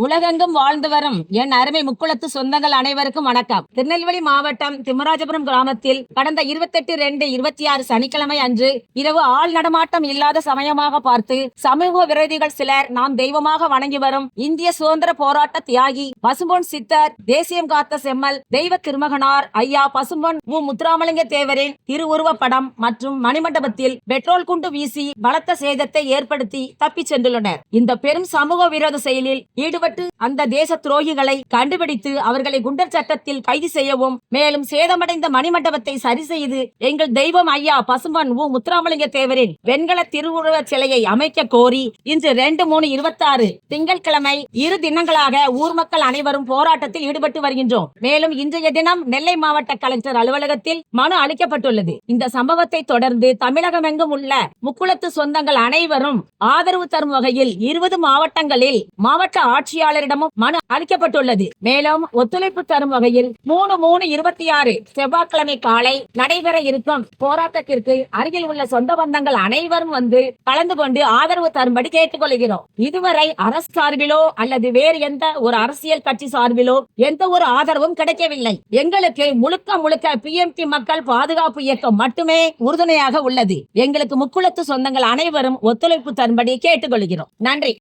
உலகெங்கும் வாழ்ந்து வரும் என் அருமை முக்குளத்து சொந்தங்கள் அனைவருக்கும் வணக்கம். திருநெல்வேலி மாவட்டம் திம்மராஜபுரம் கிராமத்தில் கடந்த 28/2/26 சனிக்கிழமை அன்று இரவு ஆள் நடமாட்டம் இல்லாத சமயமாக பார்த்து சமூக விரோதிகள் சிலர் நாம் தெய்வமாக வணங்கி வரும் இந்திய சுதந்திர போராட்ட தியாகி பசும்பொன் சித்தர், தேசியம் காத்த செம்மல், தெய்வ திருமகனார் ஐயா பசும்பொன் முத்துராமலிங்க தேவரின் திருவுருவ படம் மற்றும் மணிமண்டபத்தில் பெட்ரோல் குண்டு வீசி பலத்த சேதத்தை ஏற்படுத்தி தப்பிச் சென்றுள்ளனர். இந்த பெரும் சமூக விரோத செயலில் ஈடுபட்டு அந்த தேச துரோகிகளை கண்டுபிடித்து அவர்களை குண்டர் சட்டத்தில் கைது செய்யவும், மேலும் சேதமடைந்த மணிமண்டபத்தை சரி செய்து எங்கள் தெய்வம் ஐயா பசும்பொன் முத்துராமலிங்க தேவரின் வெண்கல திருவுருவ சிலையை அமைக்க கோரி இன்று 2/3/26 திங்கட்கிழமை 2 தினங்களாக ஊர் மக்கள் அனைவரும் போராட்டத்தில் ஈடுபட்டு வருகின்றோம். மேலும் இன்றைய தினம் நெல்லை மாவட்ட கலெக்டர் அலுவலகத்தில் மனு அளிக்கப்பட்டுள்ளது. இந்த சம்பவத்தை தொடர்ந்து தமிழகமெங்கும் உள்ள முக்குளத்து சொந்தங்கள் அனைவரும் ஆதரவு தரும் வகையில் 20 மாவட்டங்களில் மாவட்ட ஆட்சியாளரிடமும் மனு அளிக்கப்பட்டுள்ளது. மேலும் ஒத்துழைப்பு தரும் வகையில் 3/3/26 செவ்வாய்க்கிழமை காலை நடைபெற இருக்கும் போராட்டத்திற்கு அருகில் உள்ள சொந்த பந்தங்கள் அனைவரும் வந்து கலந்து கொண்டு ஆதரவு தரும்படி கேட்டுக்கொள்கிறோம். இதுவரை அரசு சார்பிலோ அல்லது வேறு எந்த ஒரு அரசியல் கட்சி சார்பிலோ எந்த ஒரு ஆதரவும் கிடைக்கவில்லை. எங்களுக்கு முழுக்க முழுக்க PMT மக்கள் பாதுகாப்பு இயக்கம் மட்டுமே உறுதுணையாக உள்ளது. எங்களுக்கு முக்குளத்து சொந்தங்கள் அனைவரும் ஒத்துழைப்பு தரும்படி கேட்டுக்கொள்கிறோம். நன்றி.